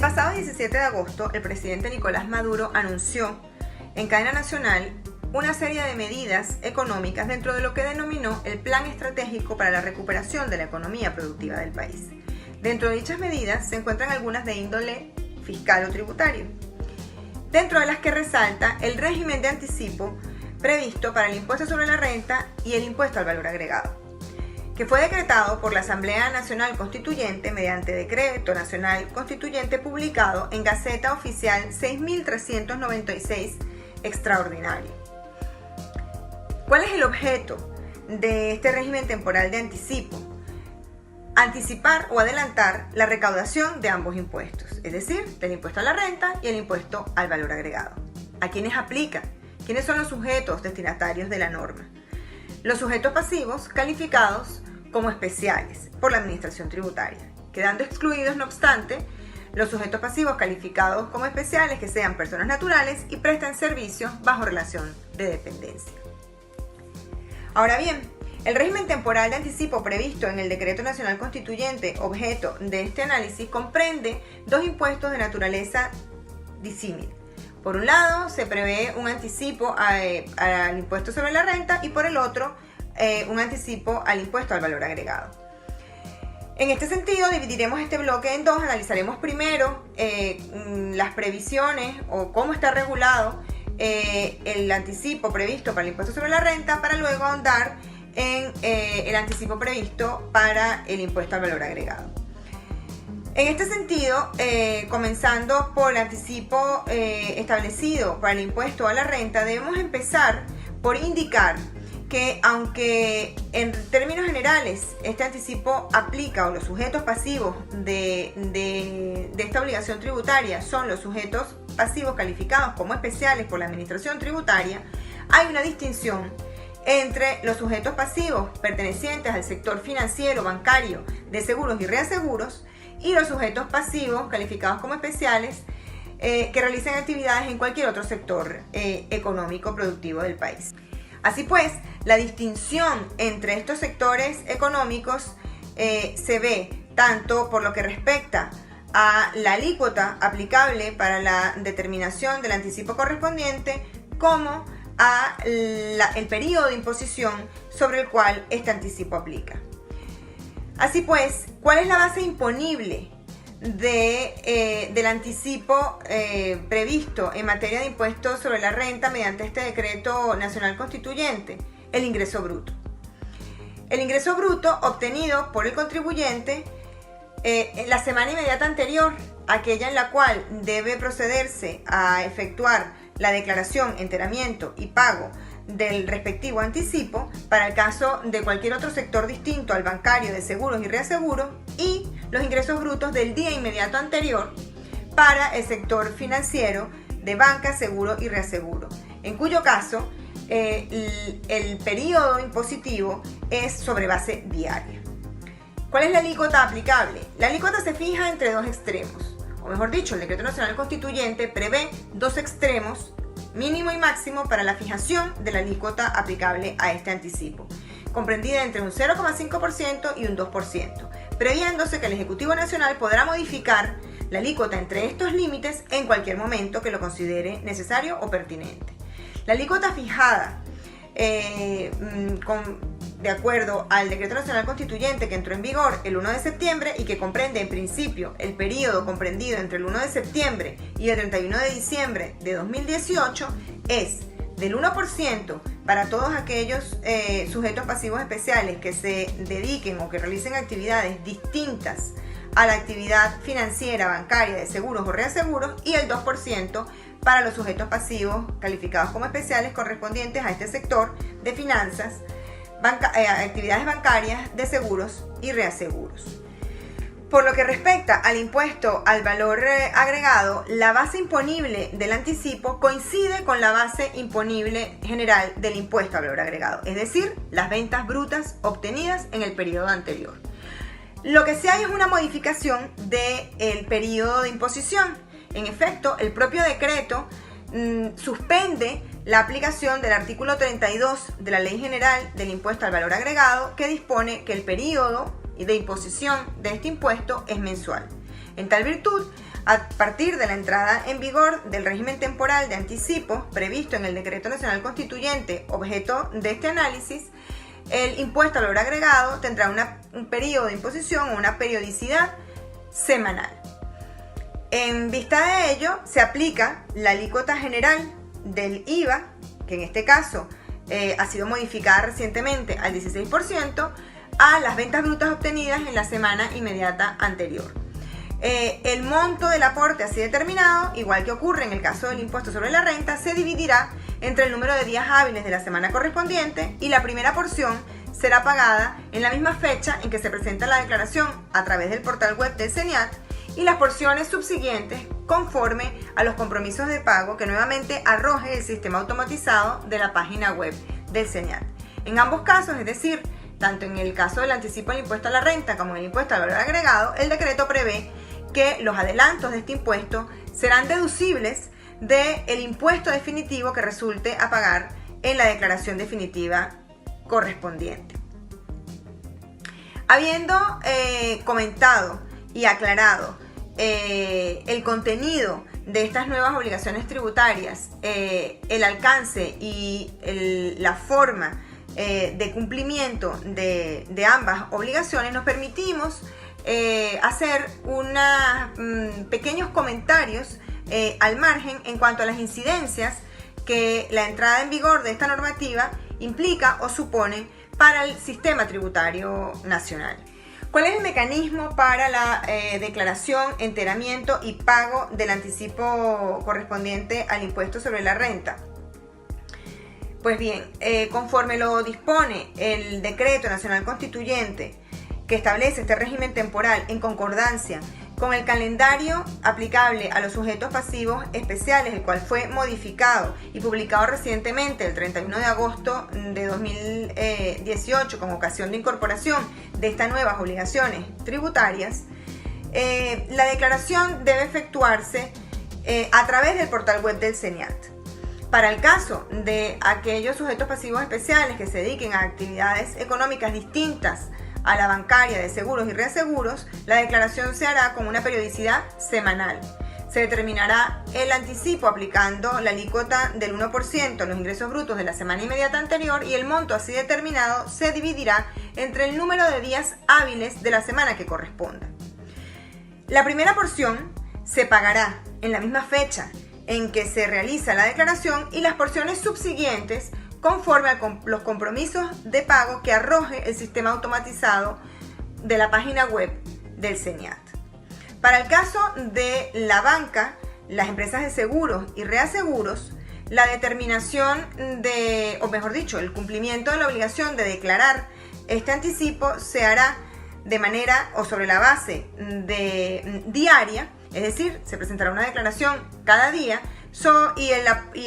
pasado 17 de agosto, el presidente Nicolás Maduro anunció en cadena nacional una serie de medidas económicas dentro de lo que denominó el Plan Estratégico para la Recuperación de la Economía Productiva del país. Dentro de dichas medidas se encuentran algunas de índole fiscal o tributario, dentro de las que resalta el régimen de anticipo previsto para el impuesto sobre la renta y el impuesto al valor agregado, que fue decretado por la Asamblea Nacional Constituyente mediante Decreto Nacional Constituyente publicado en Gaceta Oficial 6396 extraordinario. ¿Cuál es el objeto de este régimen temporal de anticipo? Anticipar o adelantar la recaudación de ambos impuestos, es decir, del impuesto a la renta y el impuesto al valor agregado. ¿A quiénes aplica? ¿Quiénes son los sujetos destinatarios de la norma? Los sujetos pasivos calificados como especiales por la Administración Tributaria, quedando excluidos, no obstante, los sujetos pasivos calificados como especiales que sean personas naturales y presten servicios bajo relación de dependencia. Ahora bien, el régimen temporal de anticipo previsto en el Decreto Nacional Constituyente, objeto de este análisis, comprende dos impuestos de naturaleza disímil. Por un lado, se prevé un anticipo al impuesto sobre la renta y por el otro, un anticipo al impuesto al valor agregado. En este sentido, dividiremos este bloque en dos. Analizaremos primero las previsiones o cómo está regulado el anticipo previsto para el impuesto sobre la renta, para luego ahondar en el anticipo previsto para el impuesto al valor agregado. En este sentido, comenzando por el anticipo establecido para el impuesto a la renta, debemos empezar por indicar que aunque en términos generales este anticipo aplica o los sujetos pasivos de esta obligación tributaria son los sujetos pasivos calificados como especiales por la Administración Tributaria, hay una distinción entre los sujetos pasivos pertenecientes al sector financiero, bancario, de seguros y reaseguros y los sujetos pasivos calificados como especiales que realicen actividades en cualquier otro sector económico productivo del país. Así pues, la distinción entre estos sectores económicos se ve tanto por lo que respecta a la alícuota aplicable para la determinación del anticipo correspondiente como a el periodo de imposición sobre el cual este anticipo aplica. Así pues, ¿cuál es la base imponible del anticipo previsto en materia de impuestos sobre la renta mediante este decreto nacional constituyente? El ingreso bruto. El ingreso bruto obtenido por el contribuyente en la semana inmediata anterior, aquella en la cual debe procederse a efectuar la declaración, enteramiento y pago del respectivo anticipo para el caso de cualquier otro sector distinto al bancario, de seguros y reaseguros, y los ingresos brutos del día inmediato anterior para el sector financiero de banca, seguro y reaseguro, en cuyo caso el periodo impositivo es sobre base diaria. ¿Cuál es la alícuota aplicable? La alícuota se fija entre dos extremos, o mejor dicho, el Decreto Nacional Constituyente prevé dos extremos, mínimo y máximo, para la fijación de la alícuota aplicable a este anticipo, comprendida entre un 0,5% y un 2%, previéndose que el Ejecutivo Nacional podrá modificar la alícuota entre estos límites en cualquier momento que lo considere necesario o pertinente. La alícuota fijada de acuerdo al Decreto Nacional Constituyente que entró en vigor el 1 de septiembre y que comprende en principio el periodo comprendido entre el 1 de septiembre y el 31 de diciembre de 2018 es del 1% para todos aquellos sujetos pasivos especiales que se dediquen o que realicen actividades distintas a la actividad financiera, bancaria, de seguros o reaseguros, y el 2% para los sujetos pasivos calificados como especiales correspondientes a este sector de finanzas, actividades bancarias, de seguros y reaseguros. Por lo que respecta al impuesto al valor agregado, la base imponible del anticipo coincide con la base imponible general del impuesto al valor agregado, es decir, las ventas brutas obtenidas en el periodo anterior. Lo que sí hay es una modificación del periodo de imposición. En efecto, el propio decreto suspende la aplicación del artículo 32 de la Ley General del Impuesto al Valor Agregado, que dispone que el periodo de imposición de este impuesto es mensual. En tal virtud, a partir de la entrada en vigor del régimen temporal de anticipo previsto en el Decreto Nacional Constituyente, objeto de este análisis, el impuesto al valor agregado tendrá un periodo de imposición o una periodicidad semanal. En vista de ello, se aplica la alícuota general del IVA, que en este caso ha sido modificada recientemente al 16%, a las ventas brutas obtenidas en la semana inmediata anterior. El monto del aporte así determinado, igual que ocurre en el caso del impuesto sobre la renta, se dividirá entre el número de días hábiles de la semana correspondiente y la primera porción será pagada en la misma fecha en que se presenta la declaración a través del portal web del CENIAT y las porciones subsiguientes conforme a los compromisos de pago que nuevamente arroje el sistema automatizado de la página web del CENIAT. En ambos casos, es decir, tanto en el caso del anticipo del impuesto a la renta como en el impuesto al valor agregado, el decreto prevé que los adelantos de este impuesto serán deducibles del impuesto definitivo que resulte a pagar en la declaración definitiva correspondiente. Habiendo comentado y aclarado el contenido de estas nuevas obligaciones tributarias, el alcance y la forma de cumplimiento de ambas obligaciones, nos permitimos hacer unos pequeños comentarios al margen en cuanto a las incidencias que la entrada en vigor de esta normativa implica o supone para el sistema tributario nacional. ¿Cuál es el mecanismo para la declaración, enteramiento y pago del anticipo correspondiente al impuesto sobre la renta? Pues bien, conforme lo dispone el Decreto Nacional Constituyente que establece este régimen temporal en concordancia con el calendario aplicable a los sujetos pasivos especiales, el cual fue modificado y publicado recientemente el 31 de agosto de 2018 con ocasión de incorporación de estas nuevas obligaciones tributarias, la declaración debe efectuarse a través del portal web del CENIAT. Para el caso de aquellos sujetos pasivos especiales que se dediquen a actividades económicas distintas a la bancaria, de seguros y reaseguros, la declaración se hará con una periodicidad semanal. Se determinará el anticipo aplicando la alícuota del 1% a los ingresos brutos de la semana inmediata anterior y el monto así determinado se dividirá entre el número de días hábiles de la semana que corresponda. La primera porción se pagará en la misma fecha en que se realiza la declaración y las porciones subsiguientes conforme a los compromisos de pago que arroje el sistema automatizado de la página web del CENIAT. Para el caso de la banca, las empresas de seguros y reaseguros, la determinación o mejor dicho, el cumplimiento de la obligación de declarar este anticipo se hará de manera o sobre la base diaria, es decir, se presentará una declaración cada día y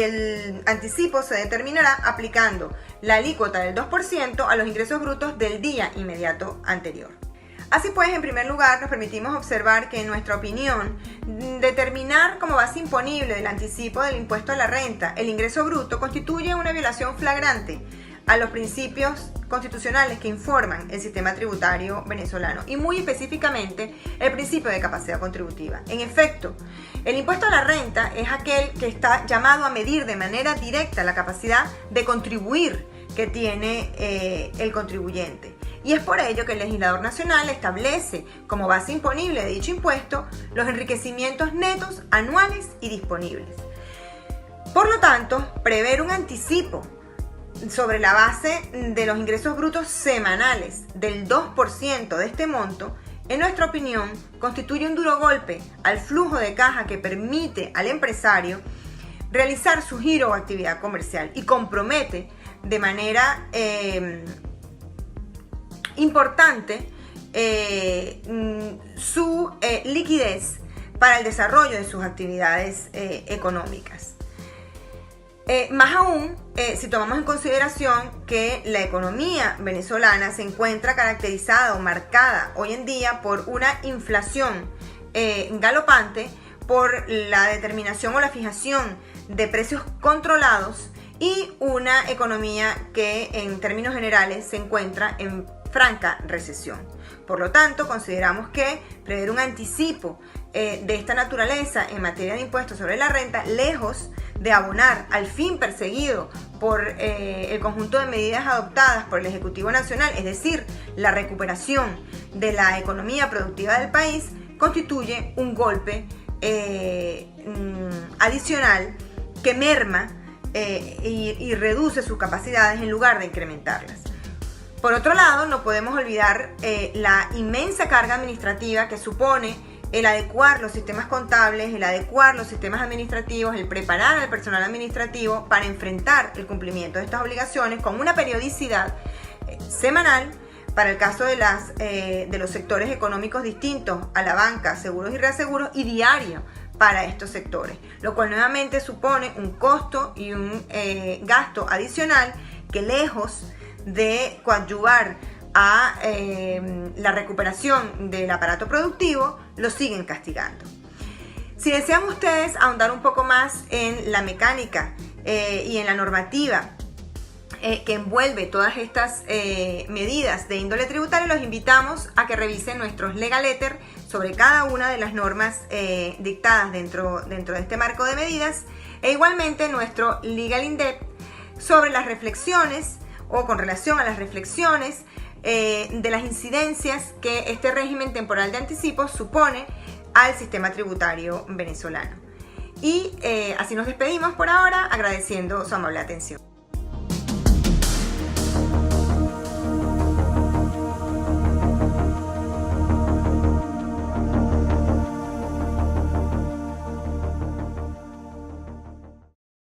el anticipo se determinará aplicando la alícuota del 2% a los ingresos brutos del día inmediato anterior. Así pues, en primer lugar, nos permitimos observar que, en nuestra opinión, determinar como base imponible del anticipo del impuesto a la renta el ingreso bruto constituye una violación flagrante a los principios constitucionales que informan el sistema tributario venezolano y muy específicamente el principio de capacidad contributiva. En efecto, el impuesto a la renta es aquel que está llamado a medir de manera directa la capacidad de contribuir que tiene el contribuyente. Y es por ello que el legislador nacional establece como base imponible de dicho impuesto los enriquecimientos netos anuales y disponibles. Por lo tanto, prever un anticipo sobre la base de los ingresos brutos semanales del 2% de este monto, en nuestra opinión, constituye un duro golpe al flujo de caja que permite al empresario realizar su giro o actividad comercial y compromete de manera importante su liquidez para el desarrollo de sus actividades económicas. Más aún, si tomamos en consideración que la economía venezolana se encuentra caracterizada o marcada hoy en día por una inflación galopante, por la determinación o la fijación de precios controlados y una economía que en términos generales se encuentra en franca recesión. Por lo tanto, consideramos que prever un anticipo de esta naturaleza en materia de impuestos sobre la renta, lejos de abonar al fin perseguido por el conjunto de medidas adoptadas por el Ejecutivo Nacional, es decir, la recuperación de la economía productiva del país, constituye un golpe adicional que merma y reduce sus capacidades en lugar de incrementarlas. Por otro lado, no podemos olvidar la inmensa carga administrativa que supone el adecuar los sistemas contables, el adecuar los sistemas administrativos, el preparar al personal administrativo para enfrentar el cumplimiento de estas obligaciones con una periodicidad semanal para el caso de los sectores económicos distintos a la banca, seguros y reaseguros, y diario para estos sectores, lo cual nuevamente supone un costo y un gasto adicional que, lejos de coadyuvar a la recuperación del aparato productivo, lo siguen castigando. Si desean ustedes ahondar un poco más en la mecánica y en la normativa que envuelve todas estas medidas de índole tributaria, los invitamos a que revisen nuestros legal letter sobre cada una de las normas dictadas dentro de este marco de medidas, e igualmente nuestro Legal In-Depth sobre las reflexiones o con relación a las reflexiones de las incidencias que este régimen temporal de anticipos supone al sistema tributario venezolano. Y así nos despedimos por ahora, agradeciendo su amable atención.